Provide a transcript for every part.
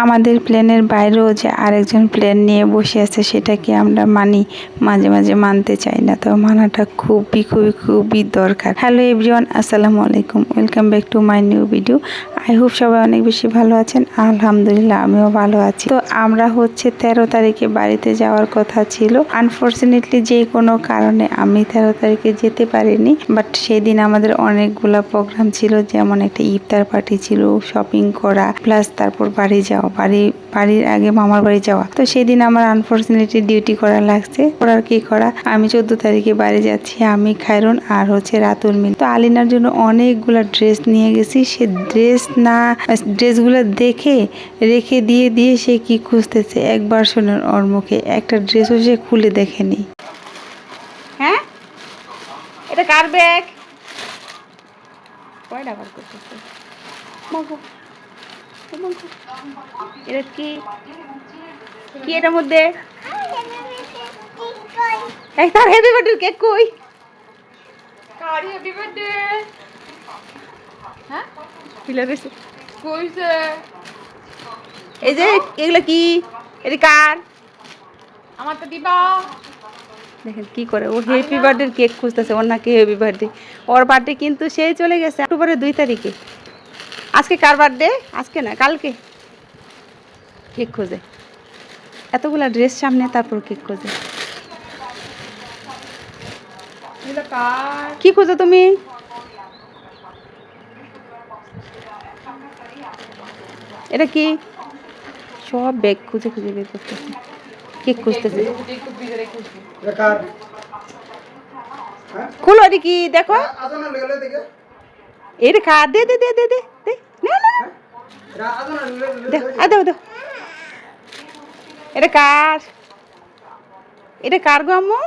আমাদের প্লেনের বাইরেও যে আরেকজন প্লেন নিয়ে বসে আছে সেটা কি আমরা মানি? মাঝে মাঝে মানতে চাই না, তো মানাটা খুবই দরকার। হ্যালো এভরিওয়ান, আসসালামু আলাইকুম, welcome back to my new video. I hope সবাই অনেক বেশি ভালো আছেন। আলহামদুলিল্লাহ আমিও ভালো আছি। তো আমরা 13 তারিখে বাড়িতে যাওয়ার কথা ছিল। আনফর্চুনেটলি যে কোনো কারণে আমি 13 তারিখে যেতে পারিনি, বাট সেদিন আমাদের অনেকগুলা প্রোগ্রাম ছিল, যেমন একটা ইফতার পার্টি ছিল, শপিং করা, প্লাস তারপর বাড়ি যাওয়া, বাড়ির আগে মামার বাড়ি যাওয়া। তো সেদিন আমার আনফর্চুনেটলি ডিউটি করা লাগছে। করার কি করা, আমি 14 তারিখে বাড়ি যাচ্ছি, আমি খায়রুন আর রাতুল মিল। তো আলিনার জন্য অনেকগুলা ড্রেস নিয়ে গেছি। সে ড্রেসগুলো দেখে রেখে দিয়ে সে কি খুঁজতেছে, একবার শোনেন ওর মুখে, একটা ড্রেসও সে খুলে দেখেনি। হ্যাঁ, এটা কার ব্যাগ? কয়টা বার করতেছে? এটা কি এটার মধ্যে? তার হ্যাপি বার্থডে কেক কই? কার হ্যাপি বার্থডে? হ্যাঁ, পিলা কইছে কইছে। এই যে এগুলো কি? এটা কার? আমার তো দিবা। দেখেন কি করে, ও হ্যাপি বার্থডে কেক খুঁজতেছে। ওর নাকি হ্যাপি বার্থডে, ওর বার্থডে কিন্তু সেই চলে গেছে অক্টোবরের 2 তারিখে। আজকে কার বার্থডে? আজকে না, কালকে। কেক খোঁজে, এতগুলা ড্রেস সামনে, তারপর কেক খোঁজে। কি খোঁজো তুমি? এটা কি? সব ব্যাগ খুঁজে বের করতেছে, কেক খুঁজতেছে। খুলো, এটা কি দেখো? এটা খা, দে দে দে দে দে দে, না না দাও। এটা কার? এটা কার গো আম্মু?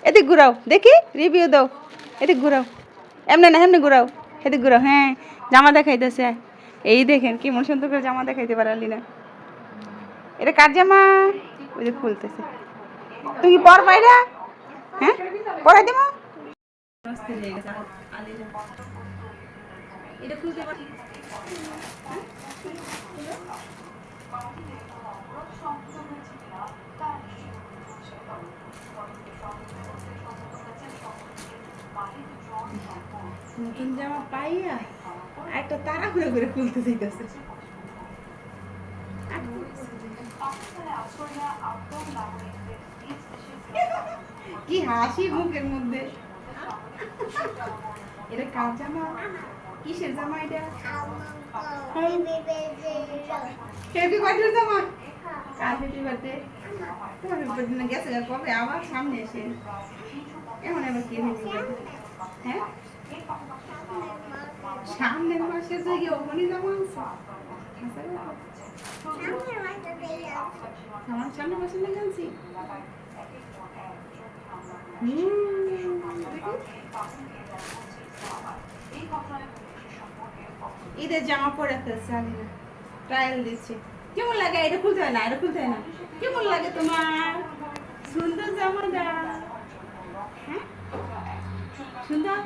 এদিক ঘুরাও দেখি, রিভিউ দাও। এদিক ঘুরাও, এমনি না এমনি ঘুরাও, এদিক ঘুরাও। হ্যাঁ, জামা দেখাইতেছে। এই দেখেন কি মন সুন্দর করে জামা দেখাইতে পারলি না। এটা কার জামা? ওই যে খুলতেছে। তুই কি পর পাইরা? হ্যাঁ, পরাই দেবো। এটা খুলতে পারি? নতুন জামা পাইয়া একটা তাড়াহুড়ো করে খুলতে চাইতেছে। কি হাসি মুখের মধ্যে। এটা কার জামা? কিসের জামা এটা? হ্যাপি বার্থডে জামা। কার হ্যাপি বার্থডে? তোমার হ্যাপি বার্থডে গেছে কবে, আবার সামনে এসে এখন আবার কি হ্যাপি বার্থডে? হ্যাঁ, সামনের মাসে যে ওখানে জামা আছে। আমার সামনে মাসে না জানছি। ঈদের জামা পরে ফেলছে, আমি ট্রায়াল দিচ্ছি। কেমন লাগে? এটা খুলতে হয় না, এটা খুলতে হয় না। কেমন লাগে তোমার? সুন্দর জামাটা, হ্যাঁ সুন্দর।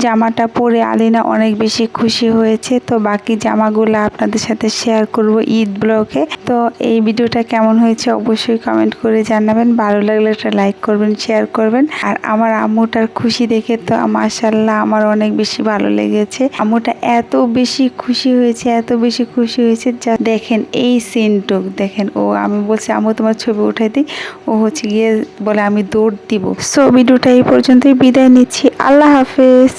জামাটা পরে আলিনা অনেক বেশি খুশি হয়েছে। তো বাকি জামাগুলো আপনাদের সাথে শেয়ার করব ঈদ ব্লগে। তো এই ভিডিওটা কেমন হয়েছে অবশ্যই কমেন্ট করে জানাবেন। ভালো লাগলে একটা লাইক করবেন, শেয়ার করবেন। আর আমার আম্মুটার খুশি দেখে তো মাশাআল্লাহ আমার অনেক বেশি ভালো লেগেছে। আম্মুটা এত বেশি খুশি হয়েছে যা দেখেন এই সিনটুক দেখেন। আমি বলছি আম্মু তোমার ছবি উঠাই দিই, ও গিয়ে বলে আমি দৌড় দিব। সো ভিডিওটা এই পর্যন্তই, বিদায় নিচ্ছি। আল্লাহ হাফেজ।